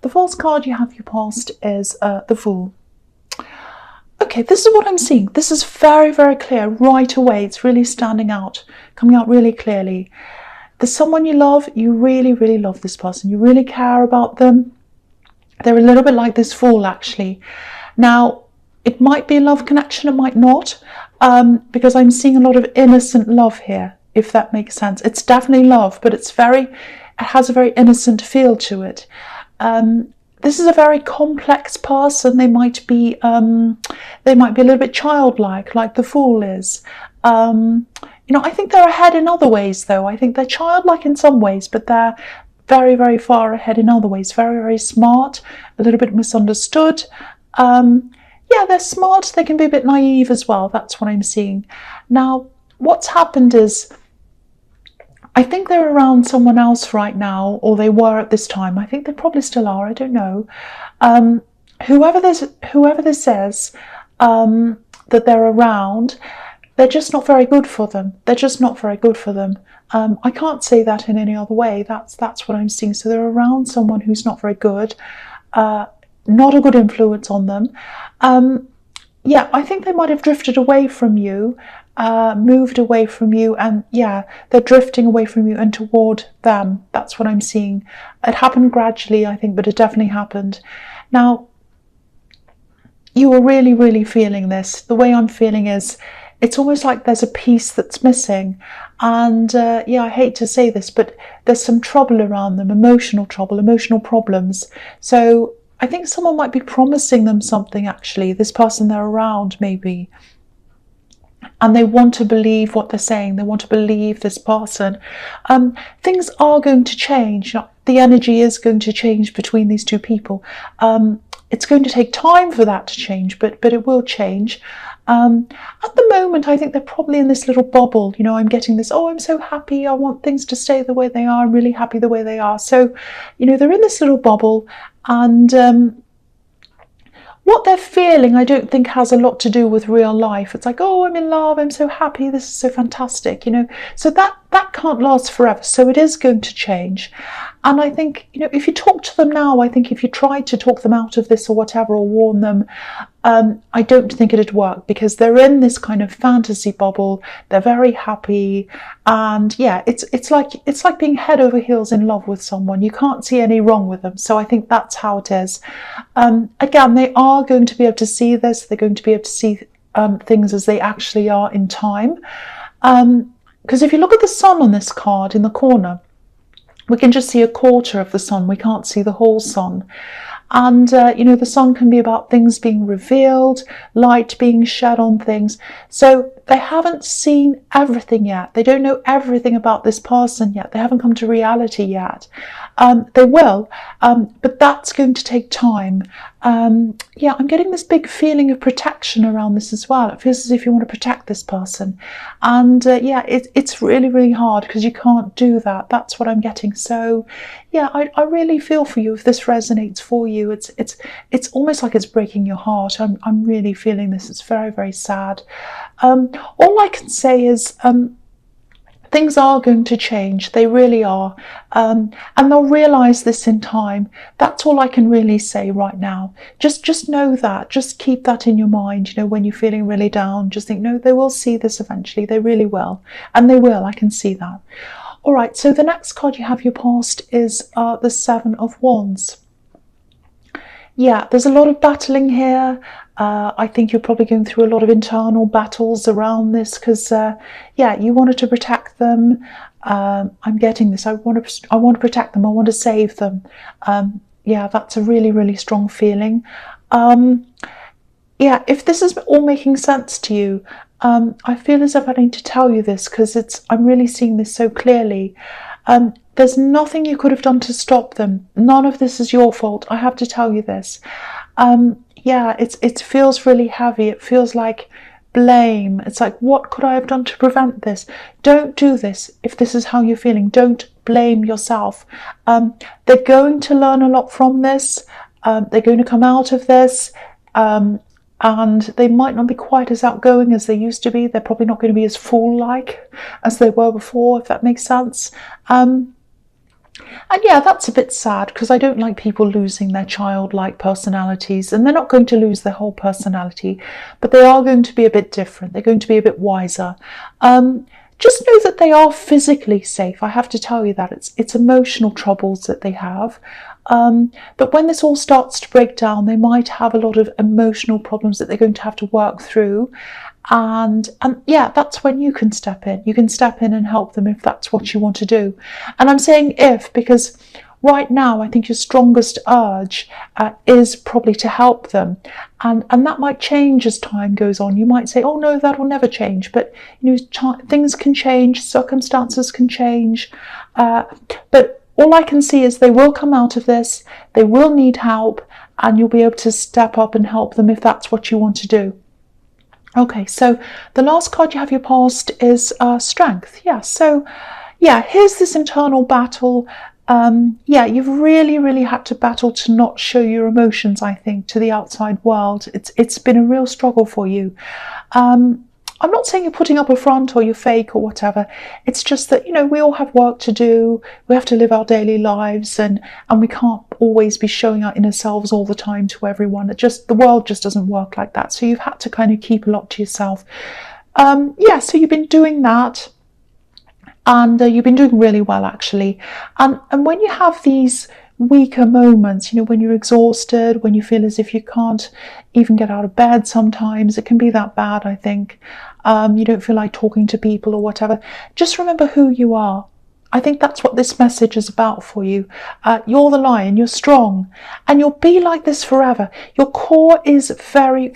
The false card you have your past is the Fool. Okay, this is what I'm seeing. This is very, very clear right away. It's really standing out, coming out really clearly. There's someone you love. You really, really love this person. You really care about them. They're a little bit like this Fool, actually. Now, it might be a love connection, it might not, because I'm seeing a lot of innocent love here, if that makes sense. It's definitely love, but it has a very innocent feel to it. This is a very complex person. They might be a little bit childlike, like the Fool is. I think they're ahead in other ways, though. I think they're childlike in some ways, but they're very, very far ahead in other ways. Very, very smart, a little bit misunderstood. Yeah, they're smart. They can be a bit naive as well. That's what I'm seeing. Now, what's happened is, I think they're around someone else right now, or they were at this time. I think they probably still are. I don't know. Whoever this is that they're around, they're just not very good for them. They're just not very good for them. I can't say that in any other way. That's what I'm seeing. So they're around someone who's not very good. Not a good influence on them. Yeah, I think they might have drifted away from you, moved away from you, and yeah, they're drifting away from you and toward them. That's what I'm seeing. It happened gradually, I think, but it definitely happened. Now, you are really, really feeling this. The way I'm feeling is, it's almost like there's a piece that's missing. And yeah, I hate to say this, but there's some trouble around them, emotional trouble, emotional problems. So I think someone might be promising them something, actually, this person they're around, maybe. And they want to believe what they're saying. They want to believe this person. Things are going to change. The energy is going to change between these two people. It's going to take time for that to change, but it will change. At the moment, I think they're probably in this little bubble. I'm getting this, oh, I'm so happy. I want things to stay the way they are. I'm really happy the way they are. So, they're in this little bubble, and what they're feeling, I don't think has a lot to do with real life. It's like, oh, I'm in love, I'm so happy, this is so fantastic, So that can't last forever. So it is going to change. And I think, if you talk to them now, I think if you tried to talk them out of this or whatever, or warn them, I don't think it'd work, because they're in this kind of fantasy bubble. They're very happy. And yeah, it's like being head over heels in love with someone. You can't see any wrong with them. So I think that's how it is. Again, they are going to be able to see this. They're going to be able to see things as they actually are in time. Because if you look at the sun on this card in the corner, we can just see a quarter of the sun. We can't see the whole sun. And, the sun can be about things being revealed, light being shed on things. So they haven't seen everything yet. They don't know everything about this person yet. They haven't come to reality yet. They will, but that's going to take time. Yeah, I'm getting this big feeling of protection around this as well. It feels as if you want to protect this person. And yeah, it's really, really hard, because you can't do that. That's what I'm getting. So yeah, I really feel for you if this resonates for you. It's almost like it's breaking your heart. I'm really feeling this. It's very, very sad. All I can say is, things are going to change. They really are. And they'll realise this in time. That's all I can really say right now. Just know that. Just keep that in your mind. When you're feeling really down, just think, no, they will see this eventually. They really will. And they will. I can see that. All right. So the next card you have your past is the Seven of Wands. Yeah, there's a lot of battling here. I think you're probably going through a lot of internal battles around this, because yeah, you wanted to protect them. I'm getting this. I want to protect them. I want to save them. Yeah, that's a really, really strong feeling. Yeah, if this is all making sense to you, I feel as if I need to tell you this, because I'm really seeing this so clearly. There's nothing you could have done to stop them. None of this is your fault. I have to tell you this. Yeah, it feels really heavy. It feels like blame. It's like, what could I have done to prevent this? Don't do this if this is how you're feeling. Don't blame yourself. They're going to learn a lot from this. They're going to come out of this. And they might not be quite as outgoing as they used to be. They're probably not going to be as fool-like as they were before, if that makes sense. And yeah, that's a bit sad because I don't like people losing their childlike personalities, and they're not going to lose their whole personality, but they are going to be a bit different. They're going to be a bit wiser. Just know that they are physically safe. I have to tell you that it's emotional troubles that they have. But when this all starts to break down, they might have a lot of emotional problems that they're going to have to work through. And yeah, that's when you can step in. You can step in and help them if that's what you want to do. And I'm saying if because right now I think your strongest urge is probably to help them, and that might change as time goes on. You might say, oh no, that will never change, but you know, things can change, circumstances can change, but all I can see is they will come out of this, they will need help, and you'll be able to step up and help them if that's what you want to do. Okay, so the last card you have your past is strength. Yeah, so yeah, here's this internal battle. Yeah, you've really had to battle to not show your emotions, I think, to the outside world. It's been a real struggle for you. I'm not saying you're putting up a front or you're fake or whatever. It's just that, you know, we all have work to do. We have to live our daily lives, and we can't always be showing our inner selves all the time to everyone. The world just doesn't work like that. So you've had to kind of keep a lot to yourself. Yeah, so you've been doing that, and you've been doing really well, actually. And when you have these weaker moments, you know, when you're exhausted, when you feel as if you can't even get out of bed, sometimes it can be that bad, I think. You don't feel like talking to people or whatever. Just remember who you are. I think that's what this message is about for you. You're the lion, you're strong, and you'll be like this forever. Your core is very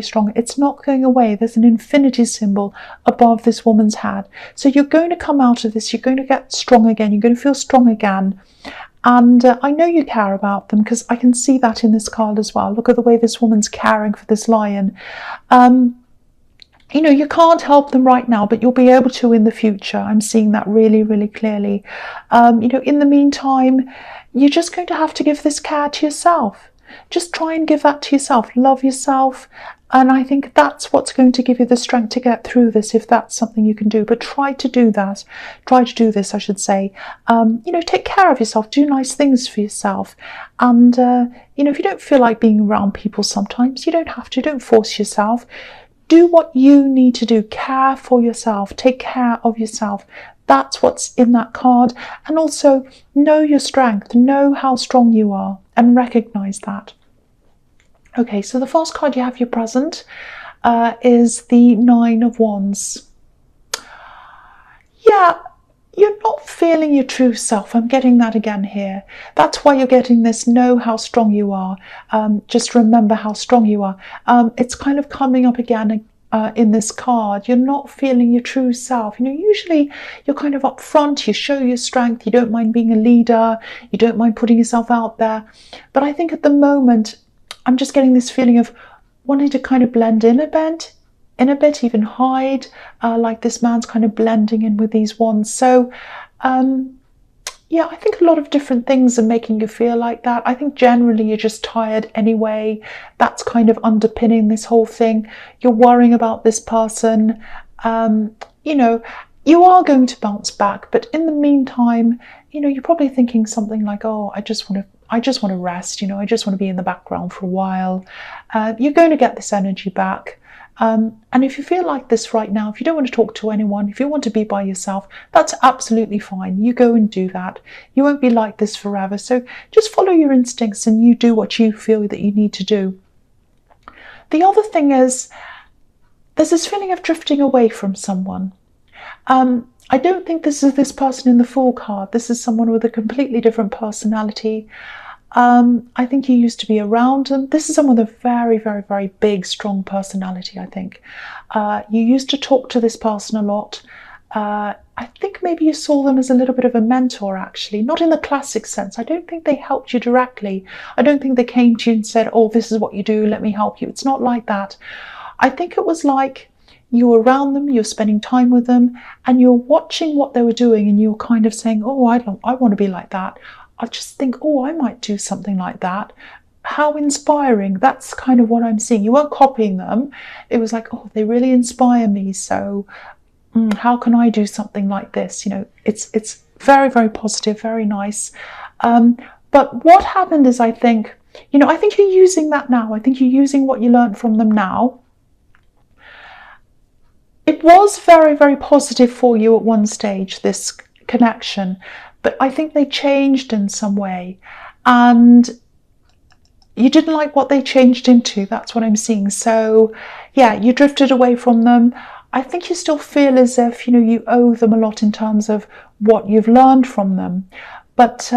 strong. It's not going away. There's an infinity symbol above this woman's head. So you're going to come out of this, you're going to get strong again, you're going to feel strong again. And I know you care about them because I can see that in this card as well. Look at the way this woman's caring for this lion. You know, you can't help them right now, but you'll be able to in the future. I'm seeing that really clearly. You know, in the meantime, you're just going to have to give this care to yourself. Just try and give that to yourself. Love yourself. And I think that's what's going to give you the strength to get through this, if that's something you can do. But try to do that. Try to do this, I should say. You know, take care of yourself. Do nice things for yourself. And, you know, if you don't feel like being around people sometimes, you don't have to. Don't force yourself. Do what you need to do. Care for yourself. Take care of yourself. That's what's in that card. And also know your strength. Know how strong you are and recognize that. Okay, so the first card you have your present is the Nine of Wands. Yeah, you're not feeling your true self. I'm getting that again here. That's why you're getting this. Know how strong you are. Just remember how strong you are. It's kind of coming up again in this card. You're not feeling your true self. You know, usually you're kind of up front. You show your strength. You don't mind being a leader. You don't mind putting yourself out there. But I think at the moment, I'm just getting this feeling of wanting to kind of blend in a bit, even hide, like this man's kind of blending in with these wands. So, yeah, I think a lot of different things are making you feel like that. I think generally you're just tired anyway. That's kind of underpinning this whole thing. You're worrying about this person. You know, you are going to bounce back, but in the meantime, you know, you're probably thinking something like, oh, I just want to rest, you know, I just want to be in the background for a while. You're going to get this energy back. And if you feel like this right now, if you don't want to talk to anyone, if you want to be by yourself, that's absolutely fine. You go and do that. You won't be like this forever. So just follow your instincts and you do what you feel that you need to do. The other thing is, there's this feeling of drifting away from someone. I don't think this is this person in the Fool card. This is someone with a completely different personality. I think you used to be around them. This is someone with a very big, strong personality, I think. You used to talk to this person a lot. I think maybe you saw them as a little bit of a mentor, actually. Not in the classic sense. I don't think they helped you directly. I don't think they came to you and said, oh, this is what you do, let me help you. It's not like that. I think it was like you were around them, you're spending time with them, and you're watching what they were doing, and you're kind of saying, oh, I want to be like that. I just think, oh, I might do something like that. How inspiring. That's kind of what I'm seeing. You weren't copying them. It was like, oh, they really inspire me. So how can I do something like this? You know, it's Very, very positive, very nice. But what happened is, I think you're using that now. I think you're using what you learned from them now. It was very, very positive for you at one stage, this connection, but I think they changed in some way, and you didn't like what they changed into. That's what I'm seeing. So yeah, you drifted away from them. I think you still feel as if you owe them a lot in terms of what you've learned from them, but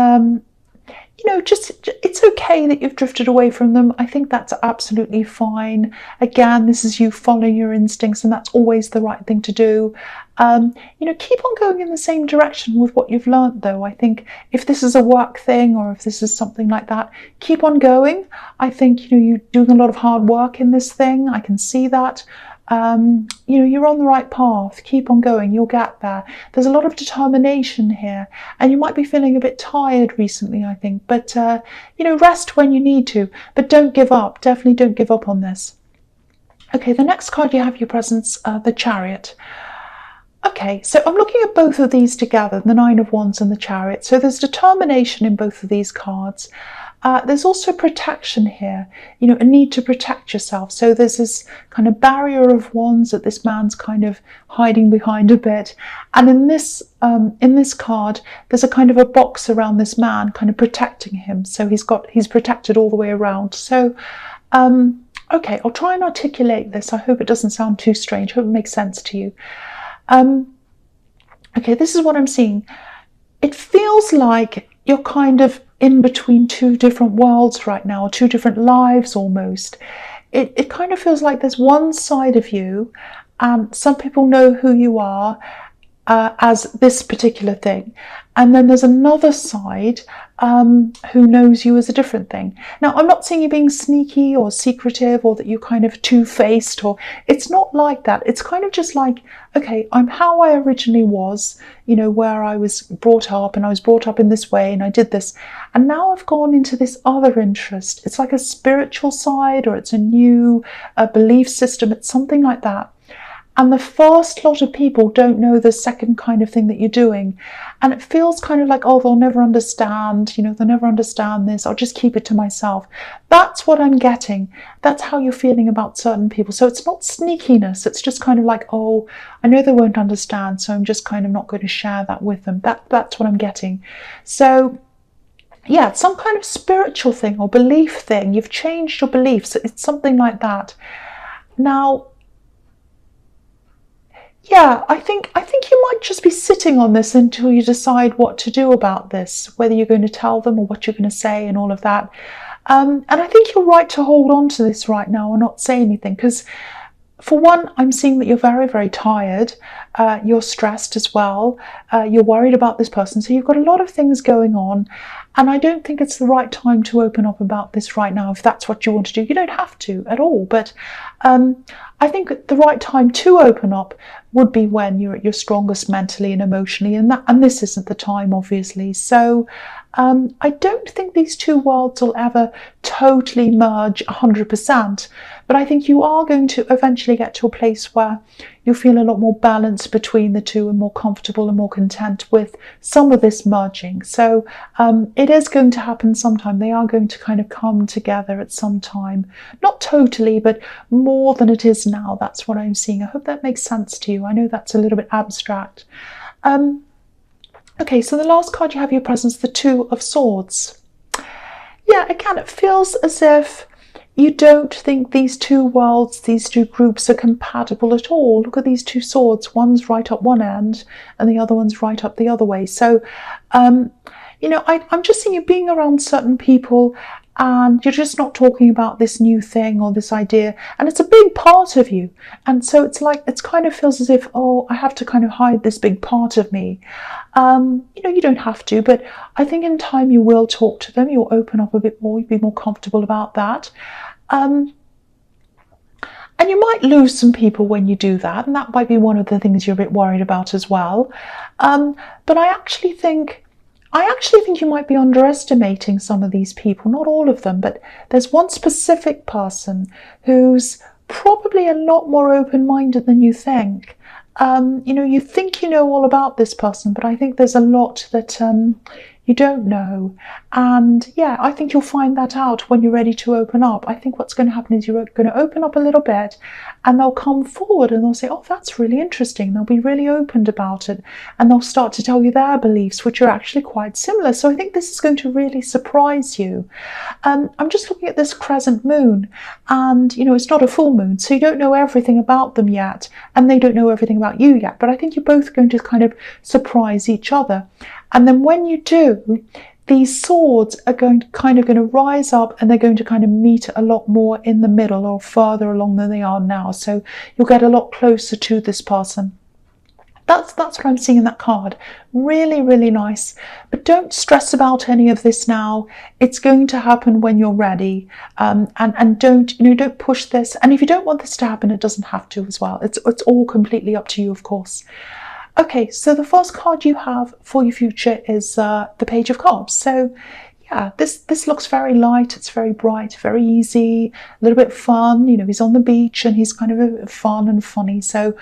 just it's okay that you've drifted away from them. I think that's absolutely fine. Again, this is you following your instincts, and that's always the right thing to do. Keep on going in the same direction with what you've learned, though. I think if this is a work thing or if this is something like that, keep on going. I think you're doing a lot of hard work in this thing. I can see that. You're on the right path. Keep on going. You'll get there. There's a lot of determination here, and you might be feeling a bit tired recently, I think, but rest when you need to, but don't give up. Definitely don't give up on this. Okay, the next card you have your presence, the Chariot. Okay, so I'm looking at both of these together, the Nine of Wands and the Chariot. So there's determination in both of these cards. There's also protection here, a need to protect yourself. So there's this kind of barrier of wands that this man's kind of hiding behind a bit. And in this card, there's a kind of a box around this man, kind of protecting him. So he's protected all the way around. So, okay, I'll try and articulate this. I hope it doesn't sound too strange. I hope it makes sense to you. Okay, this is what I'm seeing. It feels like you're kind of in between two different worlds right now, two different lives almost. It kind of feels like there's one side of you, and some people know who you are as this particular thing, and then there's another side who knows you as a different thing. Now, I'm not saying you're being sneaky or secretive or that you're kind of two-faced, or it's not like that. It's kind of just like, okay, I'm how I originally was, where I was brought up, and I was brought up in this way, and I did this, and now I've gone into this other interest. It's like a spiritual side, or it's a new belief system. It's something like that. And the first lot of people don't know the second kind of thing that you're doing. And it feels kind of like, oh, they'll never understand, they'll never understand this. I'll just keep it to myself. That's what I'm getting. That's how you're feeling about certain people. So it's not sneakiness. It's just kind of like, oh, I know they won't understand, so I'm just kind of not going to share that with them. That's what I'm getting. So yeah, it's some kind of spiritual thing or belief thing. You've changed your beliefs. It's something like that. Now, yeah, I think you might just be sitting on this until you decide what to do about this, whether you're going to tell them or what you're going to say and all of that. And I think you're right to hold on to this right now and not say anything, because for one, I'm seeing that you're very, very tired. You're stressed as well. You're worried about this person. So you've got a lot of things going on. And I don't think it's the right time to open up about this right now, if that's what you want to do. You don't have to at all. But I think the right time to open up would be when you're at your strongest mentally and emotionally. And this isn't the time, obviously. So I don't think these two worlds will ever totally merge 100%. But I think you are going to eventually get to a place where you'll feel a lot more balanced between the two and more comfortable and more content with some of this merging. So it is going to happen sometime. They are going to kind of come together at some time. Not totally, but more than it is now. That's what I'm seeing. I hope that makes sense to you. I know that's a little bit abstract. Okay, so the last card you have your presence, the Two of Swords. Yeah, again, it feels as if you don't think these two worlds, these two groups are compatible at all. Look at these two swords. One's right up one end and the other one's right up the other way. So, I'm just seeing you being around certain people and you're just not talking about this new thing or this idea. And it's a big part of you. And so it's like, it kind of feels as if, oh, I have to kind of hide this big part of me. You don't have to, but I think in time you will talk to them. You'll open up a bit more. You'll be more comfortable about that. And you might lose some people when you do that. And that might be one of the things you're a bit worried about as well. But I actually think you might be underestimating some of these people, not all of them, but there's one specific person who's probably a lot more open-minded than you think. You know, you think you know all about this person, but I think there's a lot that you don't know. And yeah, I think you'll find that out when you're ready to open up. I think what's going to happen is you're going to open up a little bit and they'll come forward and they'll say, oh, that's really interesting. They'll be really open about it and they'll start to tell you their beliefs, which are actually quite similar. So I think this is going to really surprise you. I'm just looking at this crescent moon and, you know, it's not a full moon, so you don't know everything about them yet and they don't know everything about you yet. But I think you're both going to kind of surprise each other. And then when you do, these swords are going to rise up and they're going to kind of meet a lot more in the middle or further along than they are now. So you'll get a lot closer to this person. That's what I'm seeing in that card. Really, really nice. But don't stress about any of this now. It's going to happen when you're ready. And don't push this. And if you don't want this to happen, it doesn't have to as well. It's all completely up to you, of course. Okay, so the first card you have for your future is the Page of Cups. So yeah, this looks very light, it's very bright, very easy, a little bit fun. You know, he's on the beach and he's kind of fun and funny. So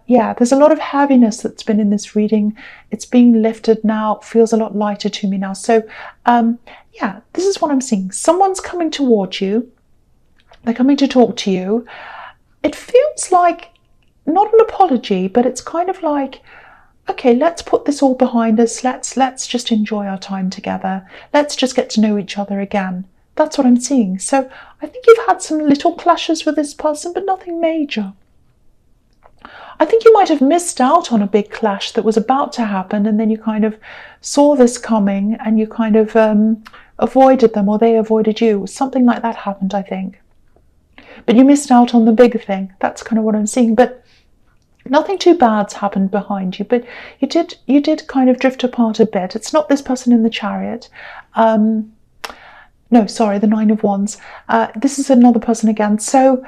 yeah, there's a lot of heaviness that's been in this reading. It's being lifted now, feels a lot lighter to me now. So yeah, this is what I'm seeing. Someone's coming towards you. They're coming to talk to you. It feels like not an apology, but it's kind of like, okay, let's put this all behind us. Let's just enjoy our time together. Let's just get to know each other again. That's what I'm seeing. So I think you've had some little clashes with this person, but nothing major. I think you might have missed out on a big clash that was about to happen, and then you kind of saw this coming and you kind of avoided them, or they avoided you. Something like that happened, I think. But you missed out on the big thing. That's kind of what I'm seeing. But nothing too bad's happened behind you, but you did kind of drift apart a bit. It's not this person in the Chariot. No, sorry, the Nine of Wands. This is another person again. So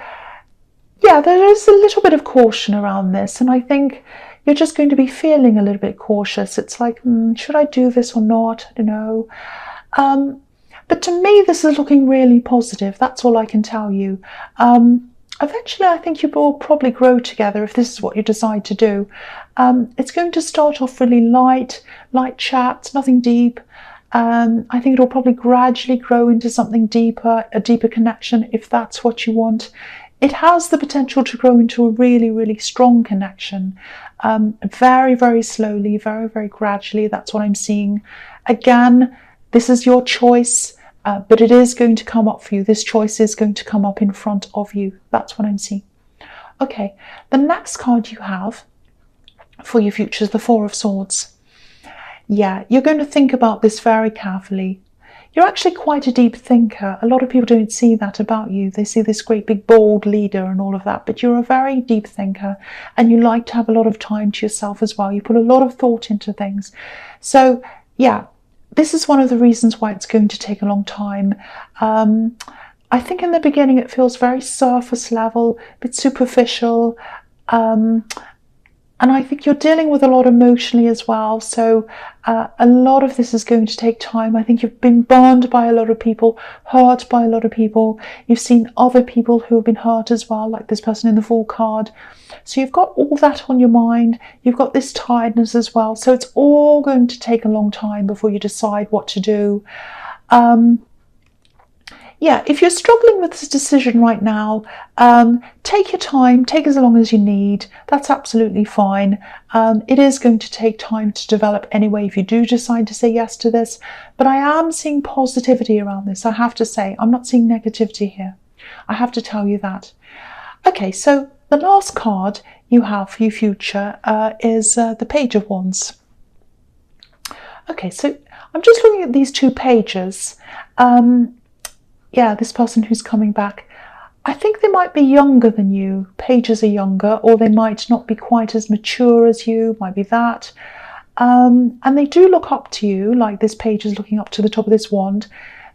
yeah, there is a little bit of caution around this, and I think you're just going to be feeling a little bit cautious. It's like, should I do this or not? I don't know. But to me, this is looking really positive. That's all I can tell you. Eventually, I think you will probably grow together if this is what you decide to do. It's going to start off really light chat, nothing deep. I think it'll probably gradually grow into something deeper, a deeper connection, if that's what you want. It has the potential to grow into a really, really strong connection. Very, very slowly, very, very gradually. That's what I'm seeing. Again, this is your choice. But it is going to come up for you. This choice is going to come up in front of you. That's what I'm seeing. Okay, the next card you have for your future is the Four of Swords. Yeah, you're going to think about this very carefully. You're actually quite a deep thinker. A lot of people don't see that about you. They see this great big bold leader and all of that, but you're a very deep thinker and you like to have a lot of time to yourself as well. You put a lot of thought into things. So yeah, this is one of the reasons why it's going to take a long time. I think in the beginning it feels very surface level, a bit superficial. And I think you're dealing with a lot emotionally as well. So a lot of this is going to take time. I think you've been burned by a lot of people, hurt by a lot of people. You've seen other people who have been hurt as well, like this person in the Fool card. So you've got all that on your mind. You've got this tiredness as well. So it's all going to take a long time before you decide what to do. Yeah, if you're struggling with this decision right now, take your time, take as long as you need. That's absolutely fine. It is going to take time to develop anyway if you do decide to say yes to this. But I am seeing positivity around this, I have to say. I'm not seeing negativity here. I have to tell you that. Okay, so the last card you have for your future is the Page of Wands. Okay, so I'm just looking at these two pages. Yeah, this person who's coming back, I think they might be younger than you. Pages are younger, or they might not be quite as mature as you, might be that. And they do look up to you, like this page is looking up to the top of this wand.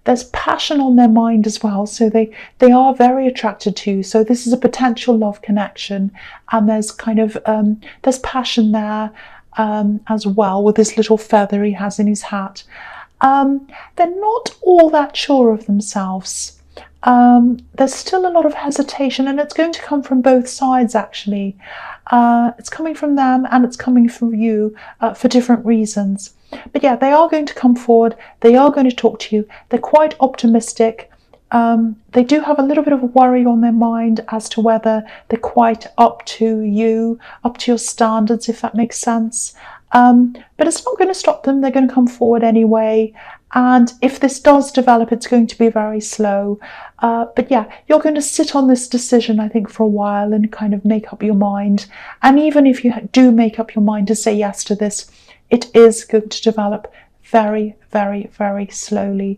There's passion on their mind as well, so they are very attracted to you. So this is a potential love connection, and there's kind of, there's passion there as well, with this little feather he has in his hat. They're not all that sure of themselves. there's still a lot of hesitation, and it's going to come from both sides actually. It's coming from them and it's coming from you for different reasons. But yeah, they are going to come forward, they are going to talk to you, they're quite optimistic. They do have a little bit of a worry on their mind as to whether they're quite up to you, up to your standards, if that makes sense. But it's not going to stop them, they're going to come forward anyway. And if this does develop, it's going to be very slow. But yeah, you're going to sit on this decision, I think, for a while and kind of make up your mind. And even if you do make up your mind to say yes to this, it is going to develop very, very, very slowly.